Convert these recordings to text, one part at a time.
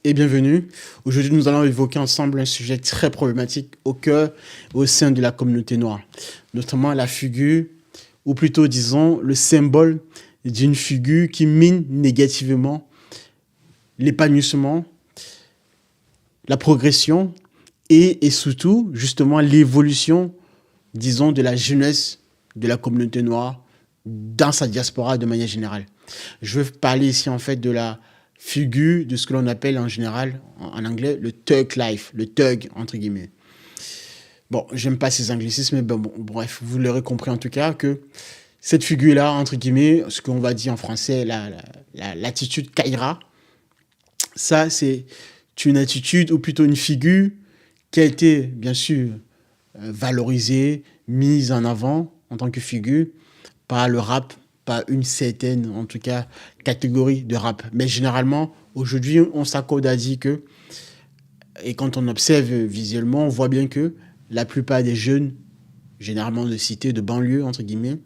Et bienvenue. Aujourd'hui, nous allons évoquer ensemble un sujet très problématique au cœur et au sein de la communauté noire, notamment la figure, ou plutôt disons le symbole d'une figure qui mine négativement l'épanouissement, la progression et surtout justement l'évolution, disons, de la jeunesse de la communauté noire dans sa diaspora de manière générale. Je veux parler ici en fait de la figure de ce que l'on appelle en général, en anglais, le thug life, le thug entre guillemets. Bon, j'aime pas ces anglicismes, mais bon, bref, vous l'aurez compris en tout cas que cette figure-là, entre guillemets, ce qu'on va dire en français, l'attitude Kaira, ça c'est une attitude ou plutôt une figure qui a été bien sûr valorisée, mise en avant en tant que figure par le rap, par une certaine, en tout cas, catégorie de rap. Mais généralement, aujourd'hui, on s'accorde à dire que, et quand on observe visuellement, on voit bien que la plupart des jeunes, généralement de cité, de banlieue, entre guillemets,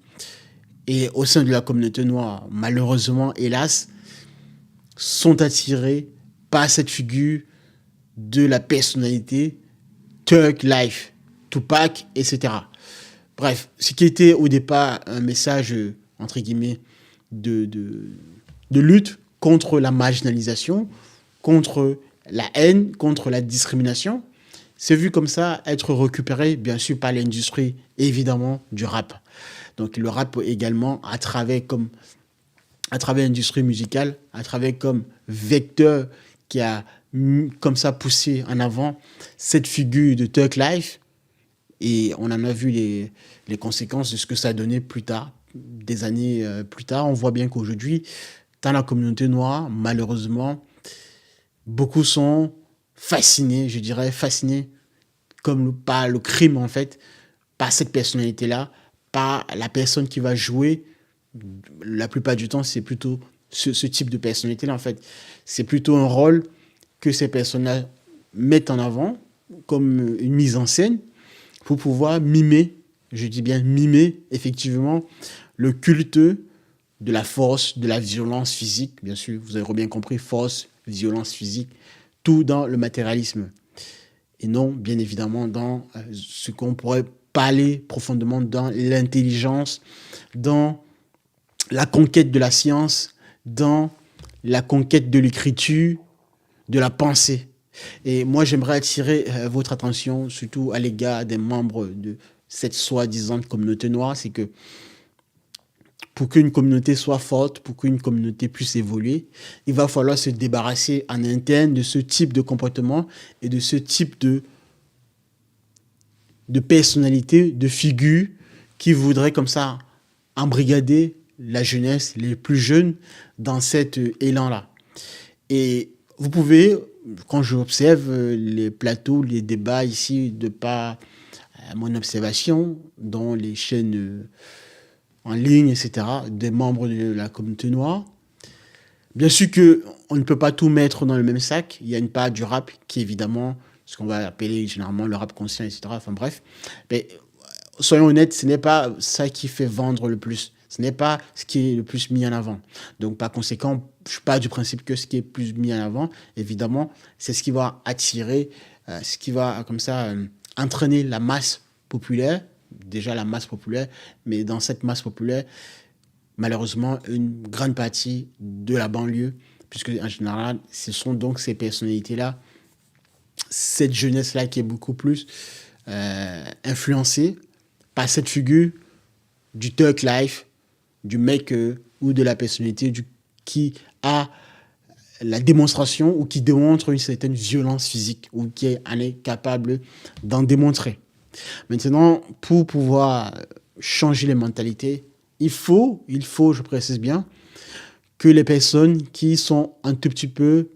et au sein de la communauté noire, malheureusement, hélas, sont attirés par cette figure de la personnalité Thug Life, Tupac, etc. Bref, ce qui était au départ un message, entre guillemets, de lutte contre la marginalisation, contre la haine, contre la discrimination, c'est vu comme ça être récupéré, bien sûr, par l'industrie, évidemment, du rap. Donc le rap également, à travers l'industrie musicale, à travers comme vecteur qui a comme ça poussé en avant cette figure de Thug Life. Et on en a vu les conséquences de ce que ça a donné plus tard, des années plus tard. On voit bien qu'aujourd'hui, dans la communauté noire, malheureusement, beaucoup sont fascinés, je dirais fascinés comme par le crime en fait, par cette personnalité-là, par la personne qui va jouer. La plupart du temps, c'est plutôt ce type de personnalité-là en fait. C'est plutôt un rôle que ces personnes-là mettent en avant comme une mise en scène pour pouvoir mimer, je dis bien mimer, effectivement, le culte de la force, de la violence physique, bien sûr, vous avez bien compris, force, violence physique, tout dans le matérialisme. Et non, bien évidemment, dans ce qu'on pourrait parler profondément dans l'intelligence, dans la conquête de la science, dans la conquête de l'écriture, de la pensée. Et moi, j'aimerais attirer votre attention, surtout à l'égard des membres de cette soi-disant communauté noire, c'est que pour qu'une communauté soit forte, pour qu'une communauté puisse évoluer, il va falloir se débarrasser en interne de ce type de comportement et de ce type de personnalité, de figure qui voudrait comme ça embrigader la jeunesse, les plus jeunes, dans cet élan-là. Et vous pouvez, quand j'observe les plateaux, les débats ici, de par mon observation, dans les chaînes en ligne, etc., des membres de la communauté noire, bien sûr qu'on ne peut pas tout mettre dans le même sac. Il y a une part du rap qui est évidemment ce qu'on va appeler généralement le rap conscient, etc. Enfin bref, mais soyons honnêtes, ce n'est pas ça qui fait vendre le plus. Ce n'est pas ce qui est le plus mis en avant. Donc, par conséquent, je suis pas du principe que ce qui est plus mis en avant, évidemment, c'est ce qui va attirer, ce qui va, comme ça, entraîner la masse populaire, déjà la masse populaire, mais dans cette masse populaire, malheureusement, une grande partie de la banlieue, puisque en général, ce sont donc ces personnalités-là, cette jeunesse-là qui est beaucoup plus influencée par cette figure du thug life, du mec ou de la personnalité qui a la démonstration ou qui démontre une certaine violence physique ou qui en est capable d'en démontrer. Maintenant, pour pouvoir changer les mentalités, il faut, je précise bien, que les personnes qui sont un tout petit peu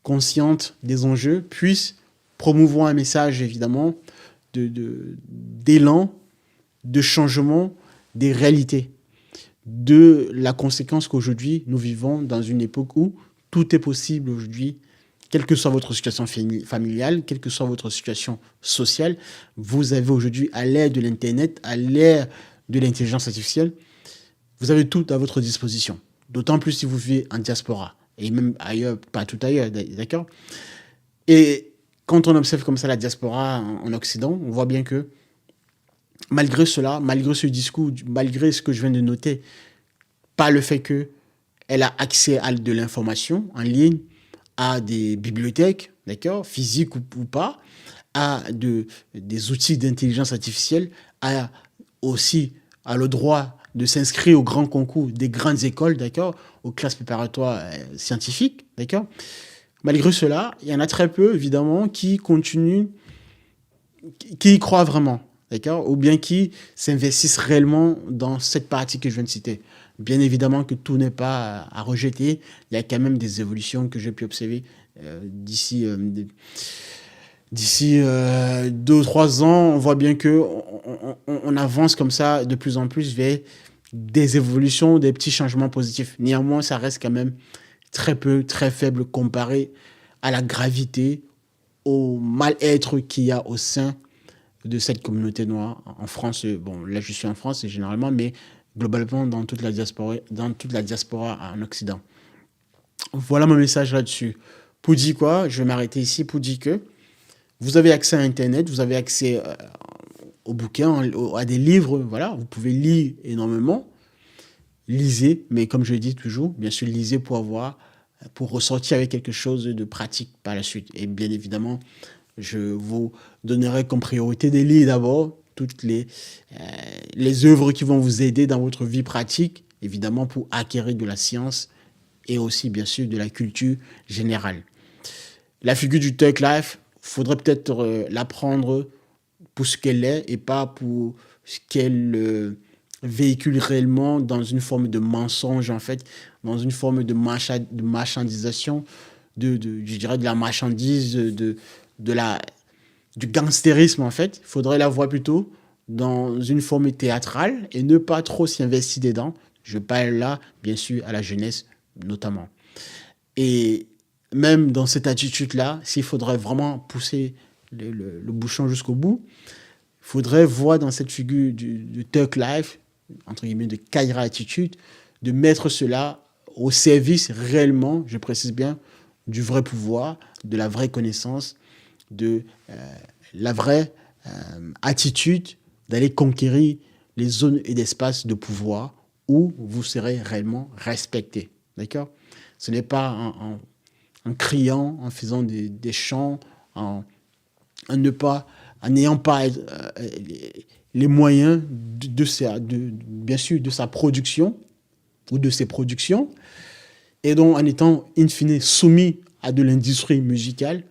conscientes des enjeux puissent promouvoir un message, évidemment, d'élan, de changement des réalités, de la conséquence qu'aujourd'hui, nous vivons dans une époque où tout est possible aujourd'hui, quelle que soit votre situation familiale, quelle que soit votre situation sociale, vous avez aujourd'hui, à l'ère de l'Internet, à l'ère de l'intelligence artificielle, vous avez tout à votre disposition. D'autant plus si vous vivez en diaspora. et même ailleurs, partout ailleurs, d'accord? Et quand on observe comme ça la diaspora en Occident, on voit bien que malgré cela, malgré ce discours, malgré ce que je viens de noter, pas le fait qu'elle a accès à de l'information en ligne, à des bibliothèques, d'accord, physiques ou pas, à des outils d'intelligence artificielle, à aussi à le droit de s'inscrire aux grands concours des grandes écoles, d'accord, aux classes préparatoires scientifiques, d'accord. Malgré cela, il y en a très peu, évidemment, qui continuent, qui y croient vraiment, d'accord, ou bien qui s'investissent réellement dans cette partie que je viens de citer. Bien évidemment que tout n'est pas à rejeter, il y a quand même des évolutions que j'ai pu observer d'ici 2 ou 3 ans. On voit bien que on avance comme ça de plus en plus vers des évolutions, des petits changements positifs. Néanmoins, ça reste quand même très peu, très faible comparé à la gravité, au mal-être qu'il y a au sein de cette communauté noire en France. Bon, là, je suis en France généralement, mais globalement dans toute la diaspora en Occident. Voilà mon message là-dessus. Pour dire quoi? Je vais m'arrêter ici pour dire que vous avez accès à Internet, vous avez accès aux bouquins, à des livres, voilà, vous pouvez lire énormément. Lisez, mais comme je le dis toujours, bien sûr, lisez pour ressortir avec quelque chose de pratique par la suite. Et bien évidemment, je vous donnerai comme priorité des livres d'abord, toutes les œuvres qui vont vous aider dans votre vie pratique, évidemment pour acquérir de la science et aussi bien sûr de la culture générale. La figure du Thug Life, faudrait peut-être l'apprendre pour ce qu'elle est et pas pour ce qu'elle véhicule réellement dans une forme de mensonge, en fait, dans une forme de marchandisation, je dirais de la marchandise, du gangstérisme, en fait. Il faudrait la voir plutôt dans une forme théâtrale et ne pas trop s'y investir dedans. Je parle là, bien sûr, à la jeunesse, notamment. Et même dans cette attitude-là, s'il faudrait vraiment pousser le bouchon jusqu'au bout, il faudrait voir dans cette figure du Thug Life, entre guillemets, de Kaira attitude, de mettre cela au service réellement, je précise bien, du vrai pouvoir, de la vraie connaissance, de la vraie attitude d'aller conquérir les zones et espaces de pouvoir où vous serez réellement respecté. D'accord? Ce n'est pas en criant, en faisant des chants, en n'ayant pas les moyens bien sûr de sa production ou de ses productions, et donc en étant in fine soumis à de l'industrie musicale,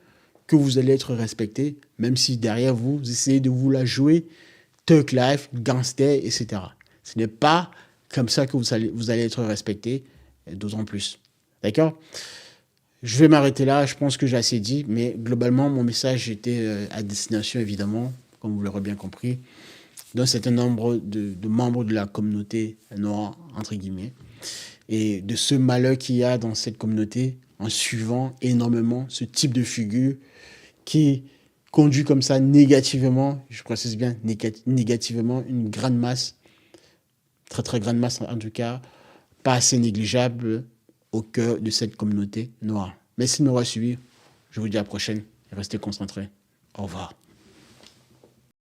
que vous allez être respecté, même si derrière vous essayez de vous la jouer Thug Life, gangster, etc. Ce n'est pas comme ça que vous allez être respecté, d'autant plus. D'accord? Je vais m'arrêter là, je pense que j'ai assez dit, mais globalement, mon message était à destination, évidemment, comme vous l'aurez bien compris, d'un certain nombre de membres de la communauté noire, entre guillemets, et de ce malheur qu'il y a dans cette communauté en suivant énormément ce type de figure qui conduit comme ça négativement, je précise bien négativement, une grande masse, très très grande masse en tout cas, pas assez négligeable au cœur de cette communauté noire. Merci de m'avoir suivi. Je vous dis à la prochaine et restez concentrés. Au revoir.